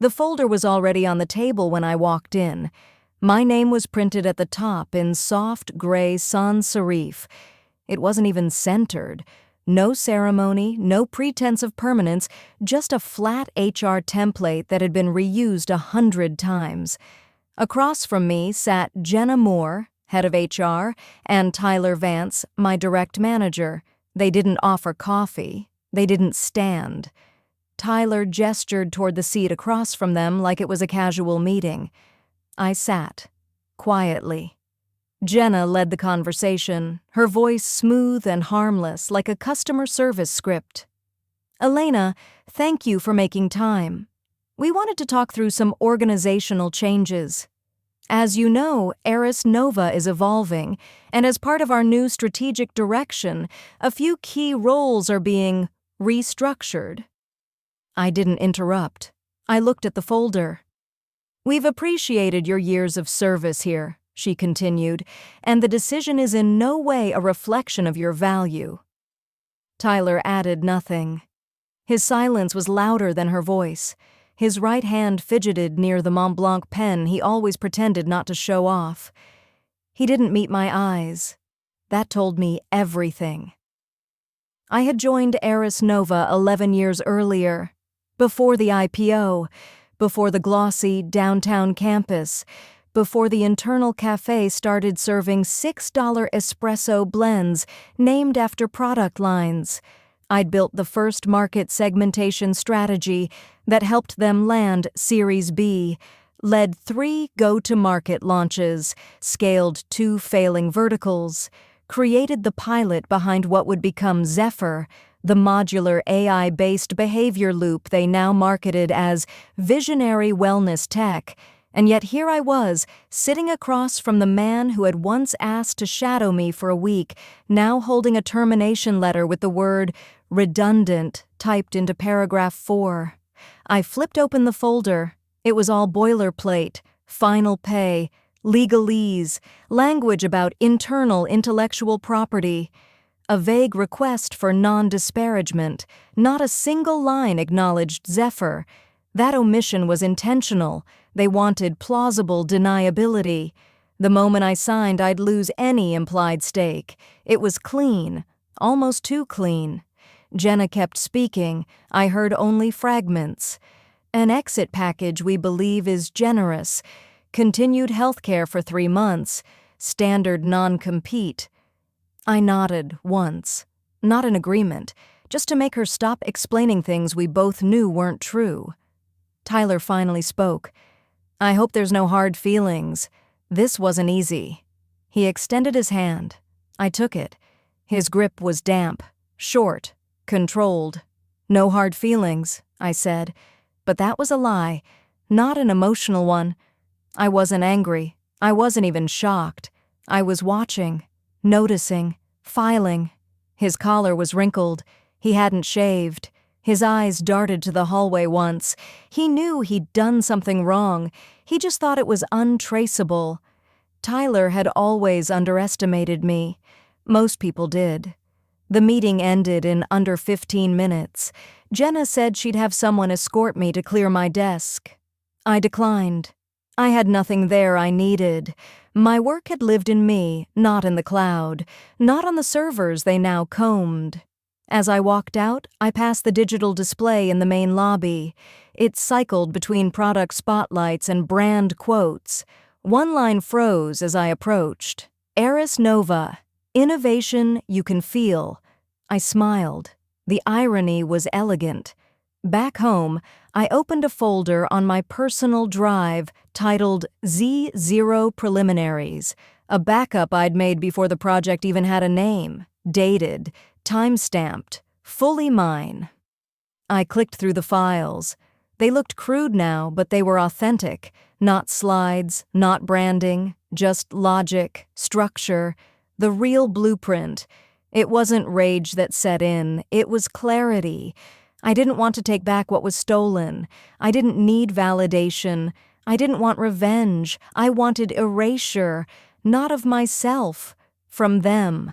The folder was already on the table when I walked in. My name was printed at the top in soft gray sans serif. It wasn't even centered. No ceremony, no pretense of permanence, just a flat HR template that had been reused 100 times. Across from me sat Jenna Moore, head of HR, and Tyler Vance, my direct manager. They didn't offer coffee. They didn't stand. Tyler gestured toward the seat across from them like it was a casual meeting. I sat, quietly. Jenna led the conversation, her voice smooth and harmless like a customer service script. "Elena, thank you for making time. We wanted to talk through some organizational changes. As you know, Eris Nova is evolving, and as part of our new strategic direction, a few key roles are being restructured." I didn't interrupt. I looked at the folder. "We've appreciated your years of service here," she continued, "and the decision is in no way a reflection of your value." Tyler added nothing. His silence was louder than her voice. His right hand fidgeted near the Mont Blanc pen he always pretended not to show off. He didn't meet my eyes. That told me everything. I had joined Eris Nova 11 years earlier, before the IPO, before the glossy downtown campus, before the internal cafe started serving $6 espresso blends named after product lines. I'd built the first market segmentation strategy that helped them land Series B, led 3 go-to-market launches, scaled 2 failing verticals, created the pilot behind what would become Zephyr, the modular AI-based behavior loop they now marketed as visionary wellness tech, and yet here I was, sitting across from the man who had once asked to shadow me for a week, now holding a termination letter with the word redundant typed into paragraph 4. I flipped open the folder. It was all boilerplate, final pay, legalese, language about internal intellectual property, a vague request for non-disparagement. Not a single line acknowledged Zephyr. That omission was intentional. They wanted plausible deniability. The moment I signed, I'd lose any implied stake. It was clean, almost too clean. Jenna kept speaking. I heard only fragments. An exit package we believe is generous. Continued healthcare for 3 months. Standard non-compete. I nodded once. Not an agreement, just to make her stop explaining things we both knew weren't true. Tyler finally spoke. "I hope there's no hard feelings. This wasn't easy." He extended his hand. I took it. His grip was damp, short, controlled. "No hard feelings," I said. But that was a lie, not an emotional one. I wasn't angry. I wasn't even shocked. I was watching, noticing, filing. His collar was wrinkled. He hadn't shaved. His eyes darted to the hallway once. He knew he'd done something wrong. He just thought it was untraceable. Tyler had always underestimated me. Most people did. The meeting ended in under 15 minutes. Jenna said she'd have someone escort me to clear my desk. I declined. I had nothing there I needed. My work had lived in me, not in the cloud, not on the servers they now combed. As I walked out, I passed the digital display in the main lobby. It cycled between product spotlights and brand quotes. One line froze as I approached. "Eris Nova. Innovation you can feel." I smiled. The irony was elegant. Back home, I opened a folder on my personal drive titled Z0 Preliminaries, a backup I'd made before the project even had a name, dated, time-stamped, fully mine. I clicked through the files. They looked crude now, but they were authentic. Not slides, not branding, just logic, structure, the real blueprint. It wasn't rage that set in, it was clarity. I didn't want to take back what was stolen. I didn't need validation. I didn't want revenge. I wanted erasure, not of myself, from them.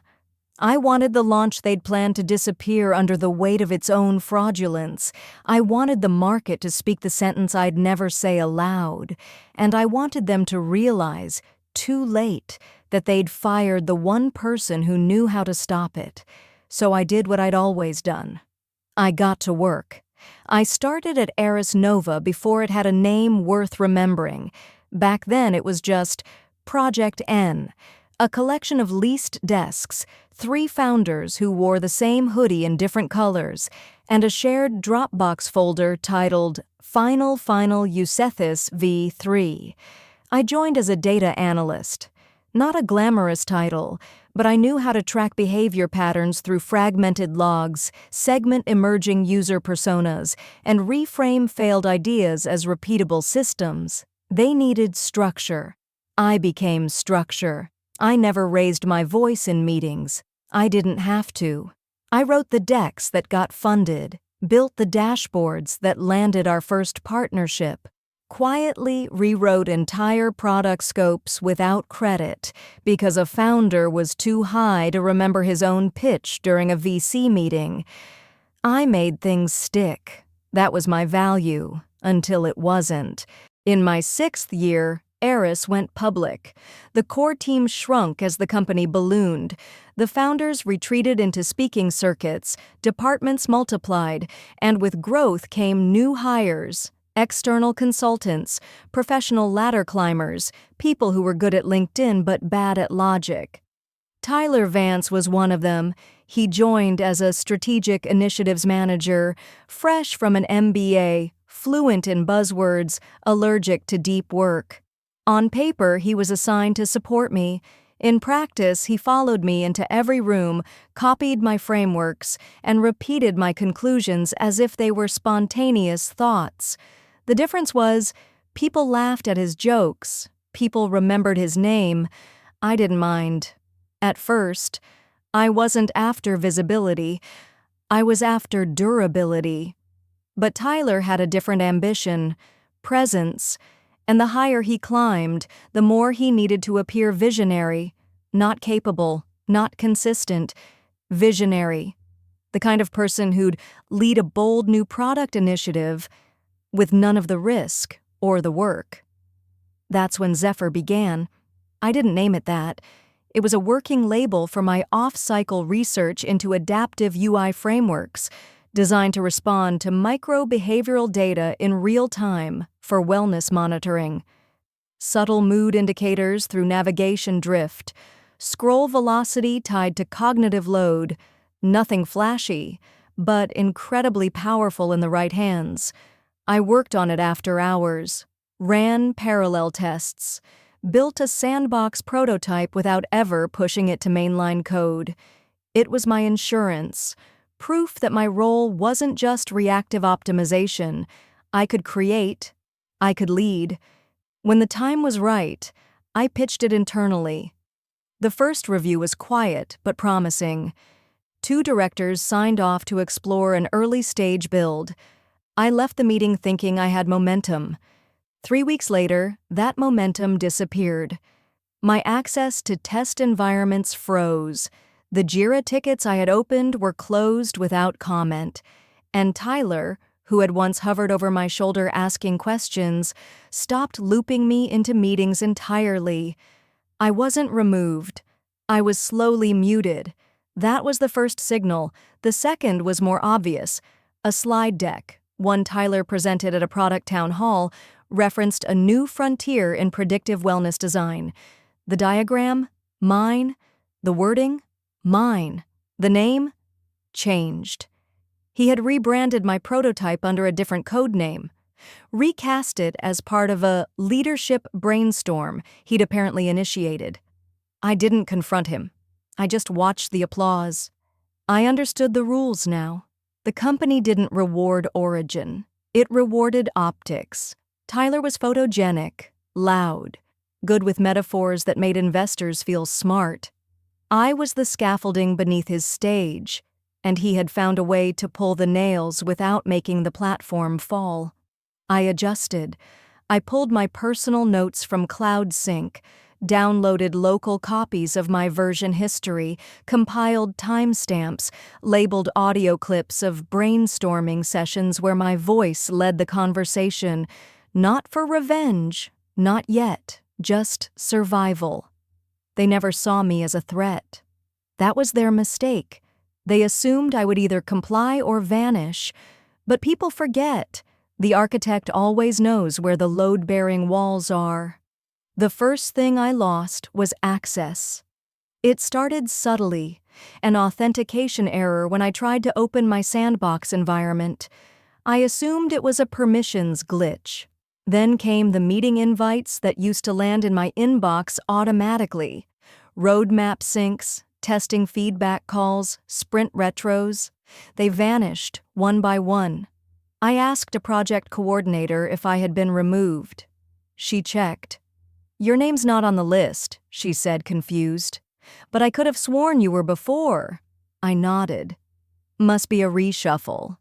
I wanted the launch they'd planned to disappear under the weight of its own fraudulence. I wanted the market to speak the sentence I'd never say aloud. And I wanted them to realize, too late, that they'd fired the one person who knew how to stop it. So I did what I'd always done. I got to work. I started at Eris Nova before it had a name worth remembering. Back then it was just Project N, a collection of leased desks, 3 founders who wore the same hoodie in different colors, and a shared Dropbox folder titled Final Eusethys V3. I joined as a data analyst. Not a glamorous title, but I knew how to track behavior patterns through fragmented logs, segment emerging user personas, and reframe failed ideas as repeatable systems. They needed structure. I became structure. I never raised my voice in meetings. I didn't have to. I wrote the decks that got funded, built the dashboards that landed our first partnership, quietly rewrote entire product scopes without credit because a founder was too high to remember his own pitch during a VC meeting. I made things stick. That was my value, until it wasn't. In my 6th year, Eris went public. The core team shrunk as the company ballooned. The founders retreated into speaking circuits, departments multiplied, and with growth came new hires, external consultants, professional ladder climbers, people who were good at LinkedIn but bad at logic. Tyler Vance was one of them. He joined as a strategic initiatives manager, fresh from an MBA, fluent in buzzwords, allergic to deep work. On paper, he was assigned to support me. In practice, he followed me into every room, copied my frameworks, and repeated my conclusions as if they were spontaneous thoughts. The difference was, people laughed at his jokes, people remembered his name. I didn't mind. At first, I wasn't after visibility, I was after durability. But Tyler had a different ambition, presence, and the higher he climbed, the more he needed to appear visionary, not capable, not consistent, visionary. The kind of person who'd lead a bold new product initiative with none of the risk or the work. That's when Zephyr began. I didn't name it that. It was a working label for my off-cycle research into adaptive UI frameworks, designed to respond to micro-behavioral data in real time for wellness monitoring. Subtle mood indicators through navigation drift, scroll velocity tied to cognitive load, nothing flashy, but incredibly powerful in the right hands. I worked on it after hours, ran parallel tests, built a sandbox prototype without ever pushing it to mainline code. It was my insurance, proof that my role wasn't just reactive optimization. I could create, I could lead. When the time was right, I pitched it internally. The first review was quiet but promising. 2 directors signed off to explore an early-stage build. I left the meeting thinking I had momentum. 3 weeks later, that momentum disappeared. My access to test environments froze. The Jira tickets I had opened were closed without comment. And Tyler, who had once hovered over my shoulder asking questions, stopped looping me into meetings entirely. I wasn't removed. I was slowly muted. That was the first signal. The second was more obvious. A slide deck, one Tyler presented at a product town hall, referenced a new frontier in predictive wellness design. The diagram? Mine. The wording? Mine. The name? Changed. He had rebranded my prototype under a different code name, recast it as part of a leadership brainstorm he'd apparently initiated. I didn't confront him. I just watched the applause. I understood the rules now. The company didn't reward origin. It rewarded optics. Tyler was photogenic, loud, good with metaphors that made investors feel smart. I was the scaffolding beneath his stage, and he had found a way to pull the nails without making the platform fall. I adjusted. I pulled my personal notes from Cloud Sync, downloaded local copies of my version history, compiled timestamps, labeled audio clips of brainstorming sessions where my voice led the conversation. Not for revenge, not yet, just survival. They never saw me as a threat. That was their mistake. They assumed I would either comply or vanish. But people forget. The architect always knows where the load-bearing walls are. The first thing I lost was access. It started subtly, an authentication error when I tried to open my sandbox environment. I assumed it was a permissions glitch. Then came the meeting invites that used to land in my inbox automatically. Roadmap syncs, testing feedback calls, sprint retros. They vanished, one by one. I asked a project coordinator if I had been removed. She checked. "Your name's not on the list," she said, confused. "But I could have sworn you were before." I nodded. "Must be a reshuffle."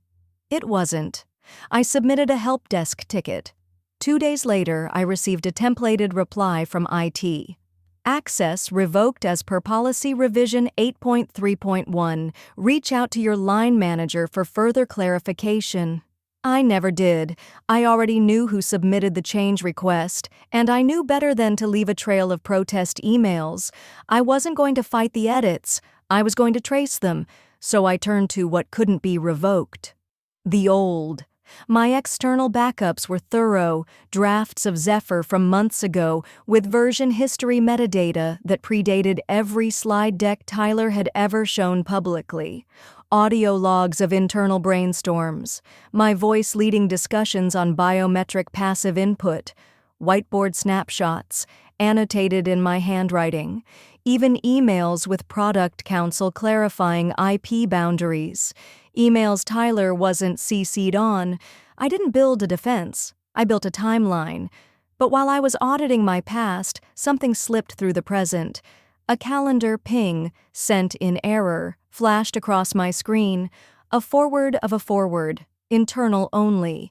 It wasn't. I submitted a help desk ticket. 2 days later, I received a templated reply from IT. Access revoked as per policy revision 8.3.1. Reach out to your line manager for further clarification. I never did. I already knew who submitted the change request, and I knew better than to leave a trail of protest emails. I wasn't going to fight the edits. I was going to trace them, so I turned to what couldn't be revoked. The old. My external backups were thorough, drafts of Zephyr from months ago with version history metadata that predated every slide deck Tyler had ever shown publicly. Audio logs of internal brainstorms, my voice leading discussions on biometric passive input, whiteboard snapshots, annotated in my handwriting, even emails with product counsel clarifying IP boundaries. Emails Tyler wasn't CC'd on. I didn't build a defense. I built a timeline. But while I was auditing my past, something slipped through the present. A calendar ping, sent in error, flashed across my screen. A forward of a forward, internal only.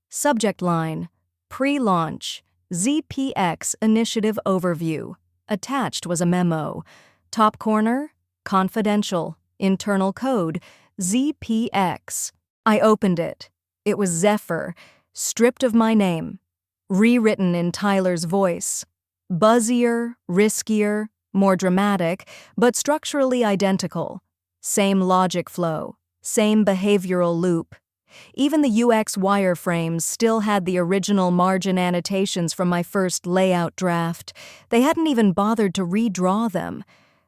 Subject line, pre-launch, ZPX initiative overview. Attached was a memo. Top corner, confidential, internal code, ZPX. I opened it. It was Zephyr, stripped of my name, rewritten in Tyler's voice. Buzzier, riskier, more dramatic, but structurally identical. Same logic flow, same behavioral loop. Even the UX wireframes still had the original margin annotations from my first layout draft. They hadn't even bothered to redraw them.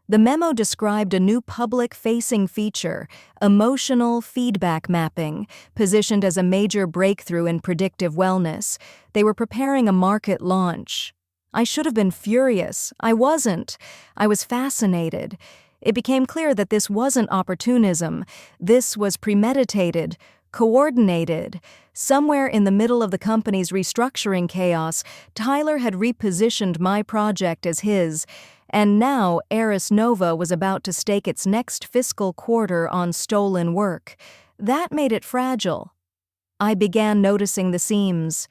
The memo described a new public-facing feature, emotional feedback mapping, positioned as a major breakthrough in predictive wellness. They were preparing a market launch. I should have been furious. I wasn't. I was fascinated. It became clear that this wasn't opportunism. This was premeditated, coordinated. Somewhere in the middle of the company's restructuring chaos, Tyler had repositioned my project as his, and now Eris Nova was about to stake its next fiscal quarter on stolen work. That made it fragile. I began noticing the seams.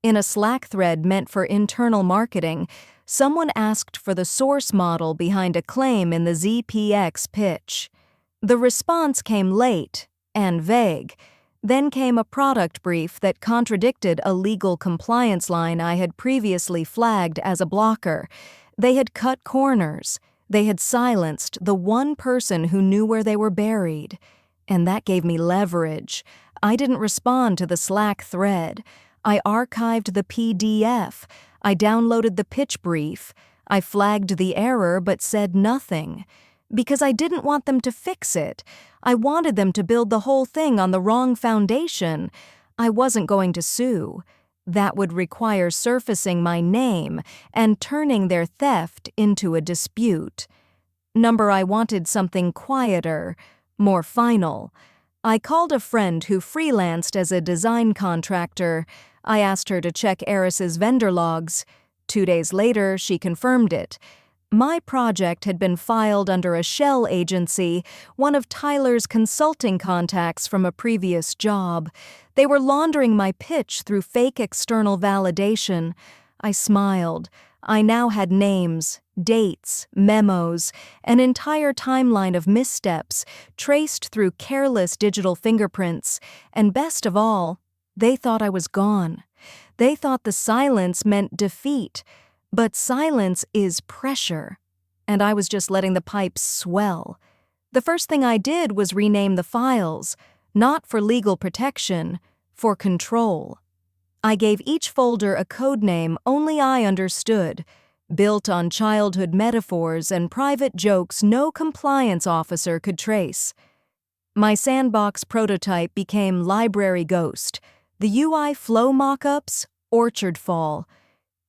In a Slack thread meant for internal marketing, someone asked for the source model behind a claim in the ZPX pitch. The response came late and vague. Then came a product brief that contradicted a legal compliance line I had previously flagged as a blocker. They had cut corners. They had silenced the one person who knew where they were buried. And that gave me leverage. I didn't respond to the Slack thread. I archived the PDF. I downloaded the pitch brief. I flagged the error but said nothing. Because I didn't want them to fix it. I wanted them to build the whole thing on the wrong foundation. I wasn't going to sue. That would require surfacing my name and turning their theft into a dispute. I wanted something quieter, more final. I called a friend who freelanced as a design contractor. I asked her to check Eris's vendor logs. 2 days later, she confirmed it. My project had been filed under a shell agency, one of Tyler's consulting contacts from a previous job. They were laundering my pitch through fake external validation. I smiled. I now had names, dates, memos, an entire timeline of missteps traced through careless digital fingerprints, and best of all, they thought I was gone. They thought the silence meant defeat, but silence is pressure, and I was just letting the pipes swell. The first thing I did was rename the files, not for legal protection, for control. I gave each folder a code name only I understood, built on childhood metaphors and private jokes no compliance officer could trace. My sandbox prototype became Library Ghost, the UI flow mockups, Orchard Fall.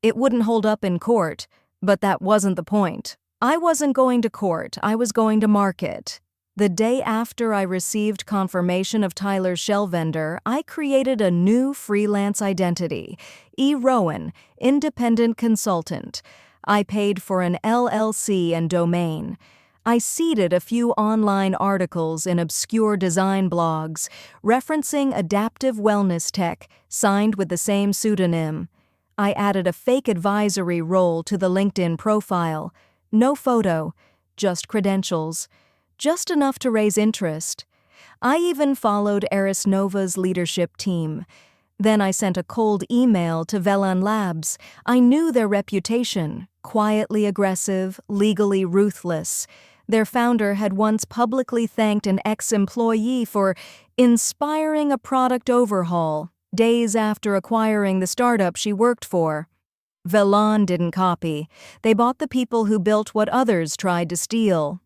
It wouldn't hold up in court, but that wasn't the point. I wasn't going to court, I was going to market. The day after I received confirmation of Tyler's shell vendor, I created a new freelance identity, E. Rowan, independent consultant. I paid for an LLC and domain. I seeded a few online articles in obscure design blogs, referencing adaptive wellness tech, signed with the same pseudonym. I added a fake advisory role to the LinkedIn profile. No photo, just credentials. Just enough to raise interest. I even followed Eris Nova's leadership team. Then I sent a cold email to Velan Labs. I knew their reputation, quietly aggressive, legally ruthless. Their founder had once publicly thanked an ex-employee for inspiring a product overhaul, days after acquiring the startup she worked for. Velan didn't copy. They bought the people who built what others tried to steal.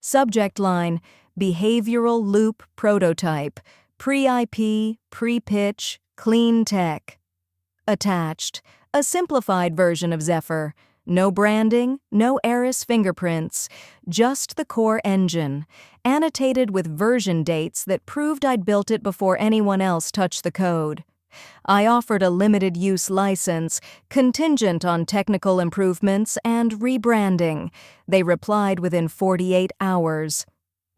Subject line, behavioral loop prototype, pre-IP, pre-pitch, clean tech. Attached, a simplified version of Zephyr. No branding, no Eris fingerprints, just the core engine, annotated with version dates that proved I'd built it before anyone else touched the code. I offered a limited-use license, contingent on technical improvements and rebranding. They replied within 48 hours.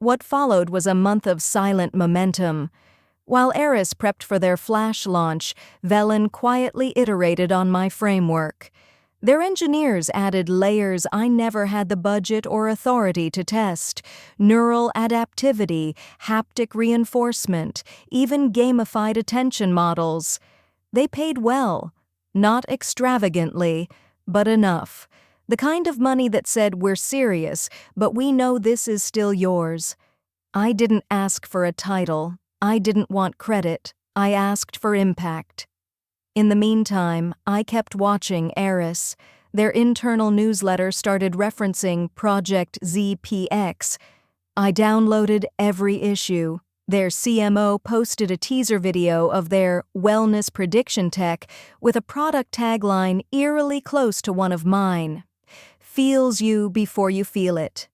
What followed was a month of silent momentum. While Eris prepped for their flash launch, Velan quietly iterated on my framework. Their engineers added layers I never had the budget or authority to test: neural adaptivity, haptic reinforcement, even gamified attention models. They paid well, not extravagantly, but enough. The kind of money that said, "We're serious, but we know this is still yours." I didn't ask for a title. I didn't want credit. I asked for impact. In the meantime, I kept watching Eris. Their internal newsletter started referencing Project ZPX. I downloaded every issue. Their CMO posted a teaser video of their wellness prediction tech with a product tagline eerily close to one of mine. Feels you before you feel it.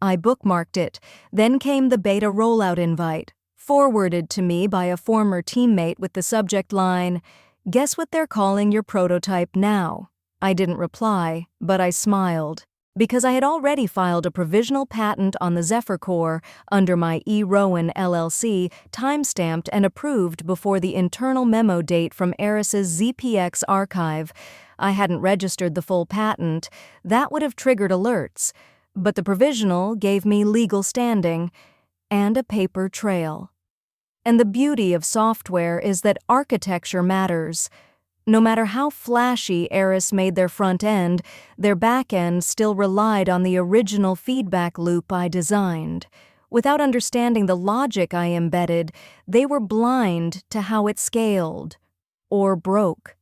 I bookmarked it. Then came the beta rollout invite, forwarded to me by a former teammate with the subject line, "Guess what they're calling your prototype now?" I didn't reply, but I smiled, because I had already filed a provisional patent on the Zephyr core under my E. Rowan LLC, timestamped and approved before the internal memo date from Eris's ZPX archive. I hadn't registered the full patent. That would have triggered alerts, but the provisional gave me legal standing and a paper trail. And the beauty of software is that architecture matters. No matter how flashy Eris made their front end, their back end still relied on the original feedback loop I designed. Without understanding the logic I embedded, they were blind to how it scaled. Or broke.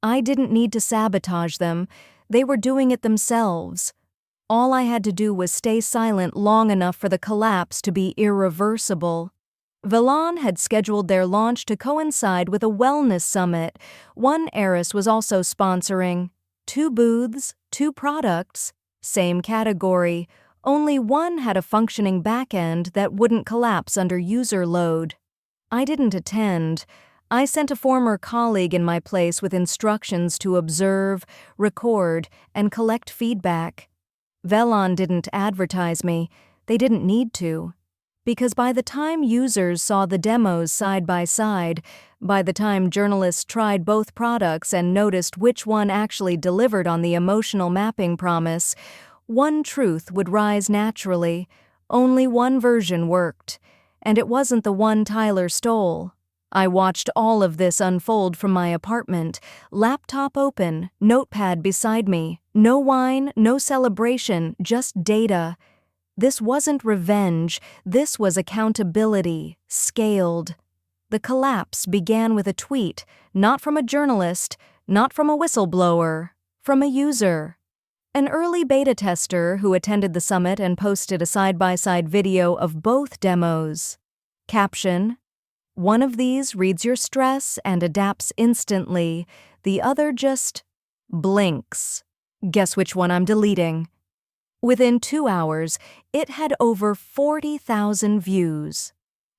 I didn't need to sabotage them. They were doing it themselves. All I had to do was stay silent long enough for the collapse to be irreversible. Velan had scheduled their launch to coincide with a wellness summit. One Eris was also sponsoring. 2 booths, 2 products, same category. Only one had a functioning backend that wouldn't collapse under user load. I didn't attend. I sent a former colleague in my place with instructions to observe, record, and collect feedback. Velan didn't advertise me. They didn't need to. Because by the time users saw the demos side by side, by the time journalists tried both products and noticed which one actually delivered on the emotional mapping promise, one truth would rise naturally. Only one version worked, and it wasn't the one Tyler stole. I watched all of this unfold from my apartment, laptop open, notepad beside me. No wine, no celebration, just data. This wasn't revenge, this was accountability, scaled. The collapse began with a tweet, not from a journalist, not from a whistleblower, from a user. An early beta tester who attended the summit and posted a side-by-side video of both demos. Caption: one of these reads your stress and adapts instantly, the other just blinks. Guess which one I'm deleting? Within 2 hours, it had over 40,000 views.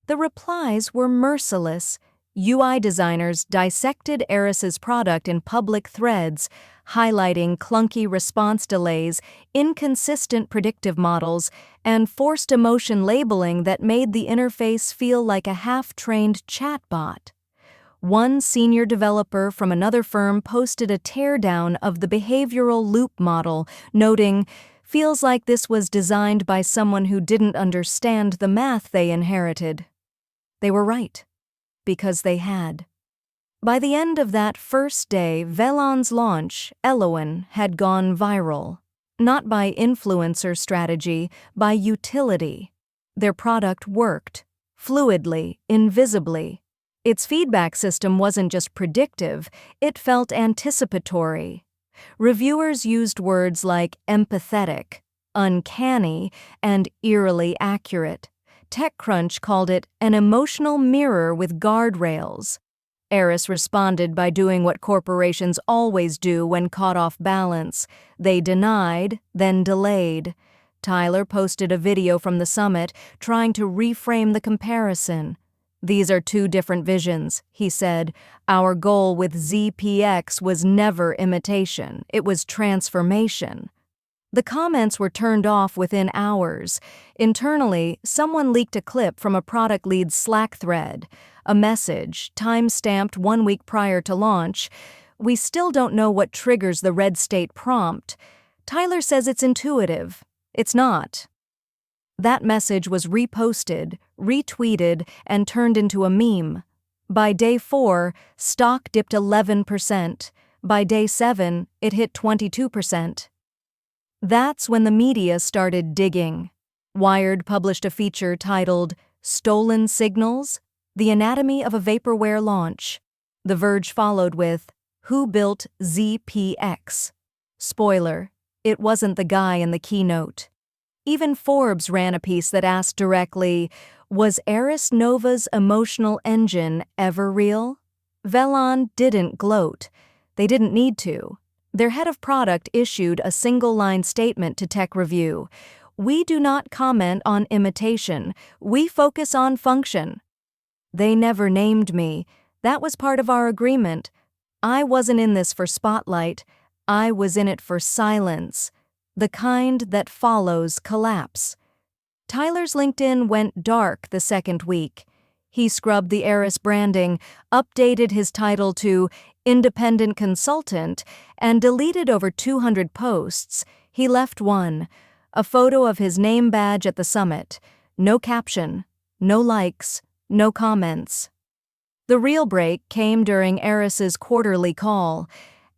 The replies were merciless. UI designers dissected Eris's product in public threads, highlighting clunky response delays, inconsistent predictive models, and forced emotion labeling that made the interface feel like a half-trained chatbot. One senior developer from another firm posted a teardown of the behavioral loop model, noting, "Feels like this was designed by someone who didn't understand the math they inherited." They were right, because they had. By the end of that first day, Velon's launch, Eloin, had gone viral. Not by influencer strategy, by utility. Their product worked, fluidly, invisibly. Its feedback system wasn't just predictive, it felt anticipatory. Reviewers used words like empathetic, uncanny, and eerily accurate. TechCrunch called it an emotional mirror with guardrails. Eris responded by doing what corporations always do when caught off balance. They denied, then delayed. Tyler posted a video from the summit trying to reframe the comparison. "These are two different visions," he said. "Our goal with ZPX was never imitation, it was transformation." The comments were turned off within hours. Internally, someone leaked a clip from a product lead's Slack thread, a message, time-stamped 1 week prior to launch. "We still don't know what triggers the red state prompt. Tyler says it's intuitive. It's not." That message was reposted, retweeted, and turned into a meme. By day 4, stock dipped 11%. By day 7, it hit 22%. That's when the media started digging. Wired published a feature titled "Stolen Signals? The Anatomy of a Vaporware Launch." The Verge followed with, "Who built ZPX?" Spoiler, it wasn't the guy in the keynote. Even Forbes ran a piece that asked directly, "Was Eris Nova's emotional engine ever real?" Velon didn't gloat. They didn't need to. Their head of product issued a single-line statement to Tech Review. "We do not comment on imitation. We focus on function." They never named me. That was part of our agreement. I wasn't in this for spotlight. I was in it for silence. The kind that follows collapse. Tyler's LinkedIn went dark the second week. He scrubbed the Eris branding, updated his title to independent consultant, and deleted over 200 posts. He left one, a photo of his name badge at the summit. No caption, no likes, no comments. The real break came during Eris's quarterly call.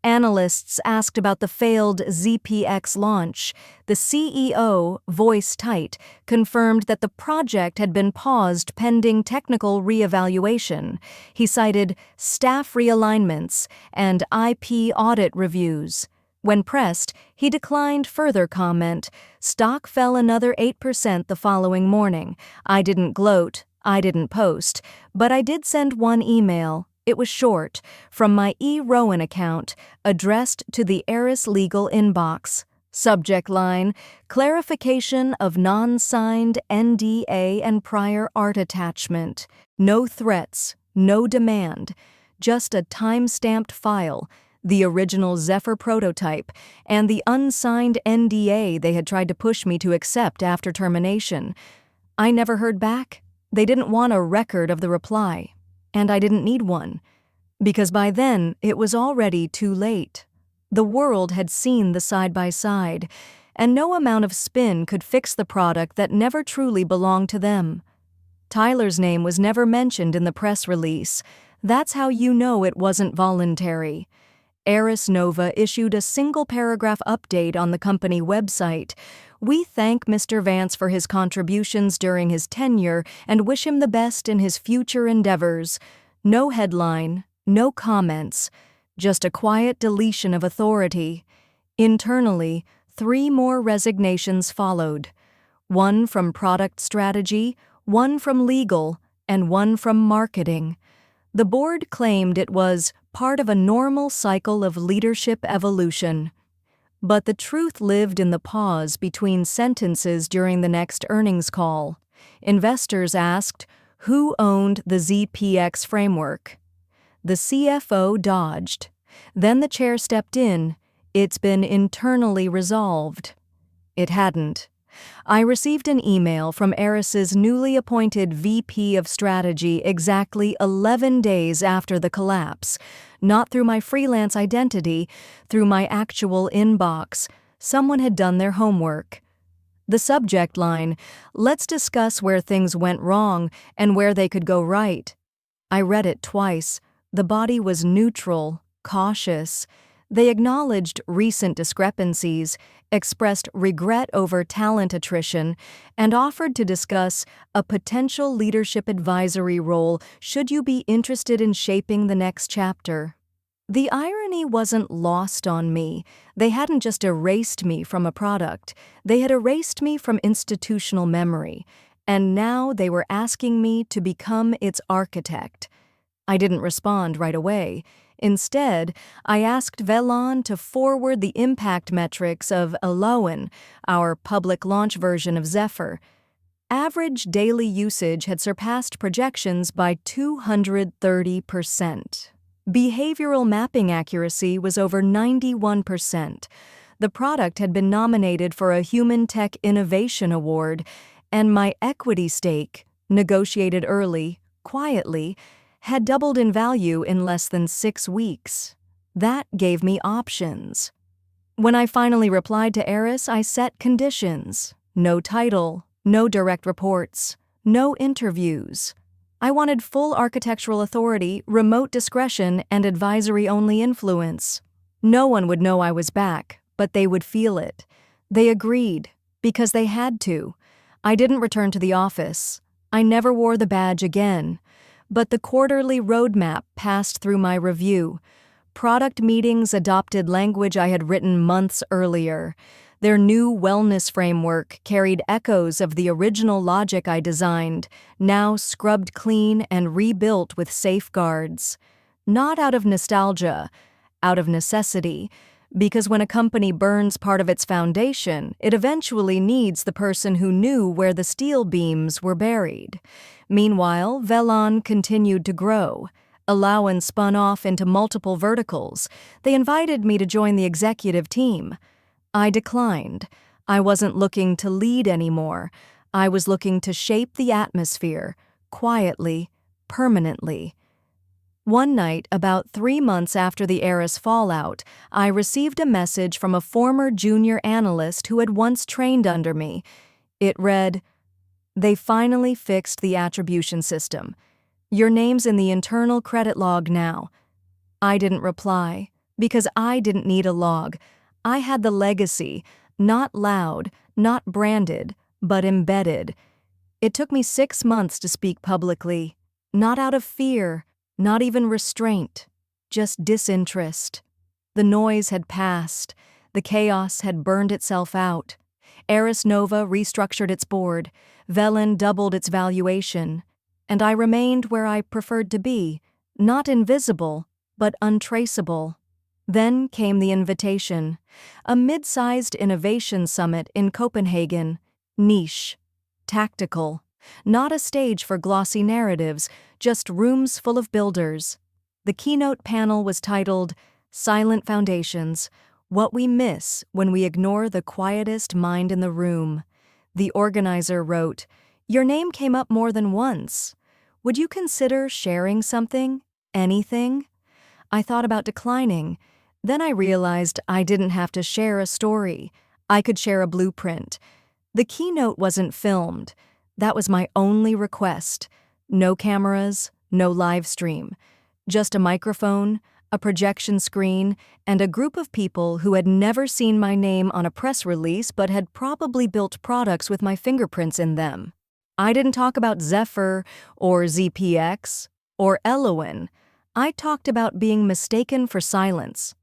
Analysts asked about the failed ZPX launch. The CEO, voice tight, confirmed that the project had been paused pending technical reevaluation. He cited staff realignments and IP audit reviews. When pressed, he declined further comment. Stock fell another 8% the following morning. "I didn't gloat, I didn't post, but I did send one email. It was short, from my E. Rowan account, addressed to the Eris legal inbox. Subject line, clarification of non-signed NDA and prior art attachment. No threats, no demand, just a time-stamped file, the original Zephyr prototype, and the unsigned NDA they had tried to push me to accept after termination. I never heard back. They didn't want a record of the reply, and I didn't need one, because by then it was already too late. The world had seen the side-by-side, and no amount of spin could fix the product that never truly belonged to them. Tyler's name was never mentioned in the press release. That's how you know it wasn't voluntary. Eris Nova issued a single-paragraph update on the company website. "We thank Mr. Vance for his contributions during his tenure and wish him the best in his future endeavors." No headline, no comments, just a quiet deletion of authority. Internally, 3 more resignations followed. 1 from product strategy, 1 from legal, and 1 from marketing. The board claimed it was part of a normal cycle of leadership evolution. But the truth lived in the pause between sentences during the next earnings call. Investors asked, who owned the ZPX framework? The CFO dodged. Then the chair stepped in. It's been internally resolved. It hadn't. I received an email from Eris's newly appointed VP of Strategy exactly 11 days after the collapse, not through my freelance identity, through my actual inbox. Someone had done their homework. The subject line, "Let's discuss where things went wrong and where they could go right." I read it twice. The body was neutral, cautious. They acknowledged recent discrepancies, expressed regret over talent attrition, and offered to discuss a potential leadership advisory role should you be interested in shaping the next chapter. The irony wasn't lost on me. They hadn't just erased me from a product. They had erased me from institutional memory, and now they were asking me to become its architect. I didn't respond right away. Instead, I asked Velon to forward the impact metrics of Eloan, our public launch version of Zephyr. Average daily usage had surpassed projections by 230%. Behavioral mapping accuracy was over 91%. The product had been nominated for a Human Tech Innovation Award, and my equity stake, negotiated early, quietly, had doubled in value in less than 6 weeks. That gave me options. When I finally replied to Eris, I set conditions. No title, no direct reports, no interviews. I wanted full architectural authority, remote discretion, and advisory-only influence. No one would know I was back, but they would feel it. They agreed, because they had to. I didn't return to the office. I never wore the badge again. But the quarterly roadmap passed through my review. Product meetings adopted language I had written months earlier. Their new wellness framework carried echoes of the original logic I designed, now scrubbed clean and rebuilt with safeguards. Not out of nostalgia, out of necessity, because when a company burns part of its foundation, it eventually needs the person who knew where the steel beams were buried. Meanwhile, Velon continued to grow. Eloan spun off into multiple verticals. They invited me to join the executive team. I declined. I wasn't looking to lead anymore. I was looking to shape the atmosphere, quietly, permanently. One night, about 3 months after the Eris fallout, I received a message from a former junior analyst who had once trained under me. It read, "They finally fixed the attribution system. Your name's in the internal credit log now." I didn't reply, because I didn't need a log. I had the legacy, not loud, not branded, but embedded. It took me 6 months to speak publicly, not out of fear, not even restraint, just disinterest. The noise had passed. The chaos had burned itself out. Eris Nova restructured its board. Velon doubled its valuation. And I remained where I preferred to be, not invisible, but untraceable. Then came the invitation, a mid-sized innovation summit in Copenhagen, niche, tactical, not a stage for glossy narratives, just rooms full of builders. The keynote panel was titled, "Silent Foundations: What We Miss When We Ignore the Quietest Mind in the Room." The organizer wrote, Your name came up more than once. Would you consider sharing something? Anything? I thought about declining. Then I realized I didn't have to share a story. I could share a blueprint. The keynote wasn't filmed. That was my only request. No cameras, no live stream. Just a microphone, a projection screen, and a group of people who had never seen my name on a press release but had probably built products with my fingerprints in them. I didn't talk about Zephyr or ZPX or Elowen. I talked about being mistaken for silence.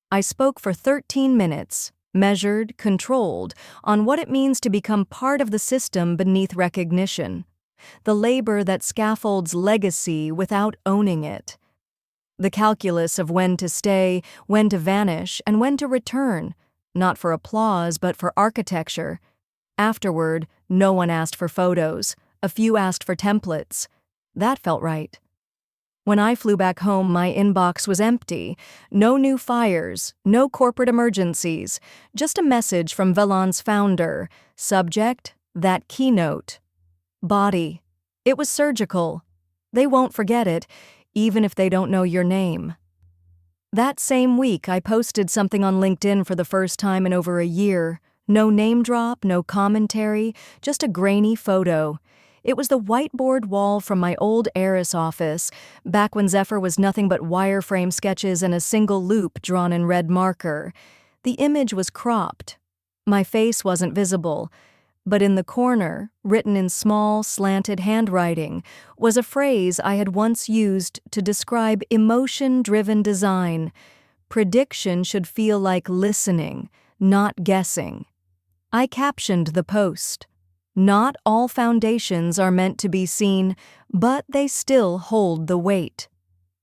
I spoke for 13 minutes, measured, controlled, on what it means to become part of the system beneath recognition. The labor that scaffolds legacy without owning it. The calculus of when to stay, when to vanish, and when to return, not for applause but for architecture. Afterward, no one asked for photos. A few asked for templates. That felt right. When I flew back home, my inbox was empty. No new fires, no corporate emergencies, just a message from Velon's founder. Subject, that keynote. Body, it was surgical. They won't forget it, even if they don't know your name. That same week, I posted something on LinkedIn for the first time in over a year. No name drop, no commentary, just a grainy photo. It was the whiteboard wall from my old heiress office, back when Zephyr was nothing but wireframe sketches and a single loop drawn in red marker. The image was cropped. My face wasn't visible, but in the corner, written in small, slanted handwriting, was a phrase I had once used to describe emotion-driven design. Prediction should feel like listening, not guessing. I captioned the post. Not all foundations are meant to be seen, but they still hold the weight.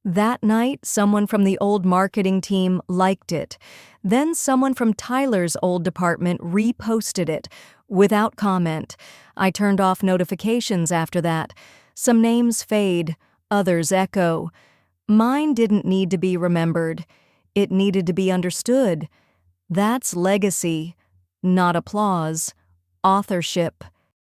That night, someone from the old marketing team liked it. Then someone from Tyler's old department reposted it, without comment. I turned off notifications after that. Some names fade, others echo. Mine didn't need to be remembered. It needed to be understood. That's legacy, not applause. Authorship.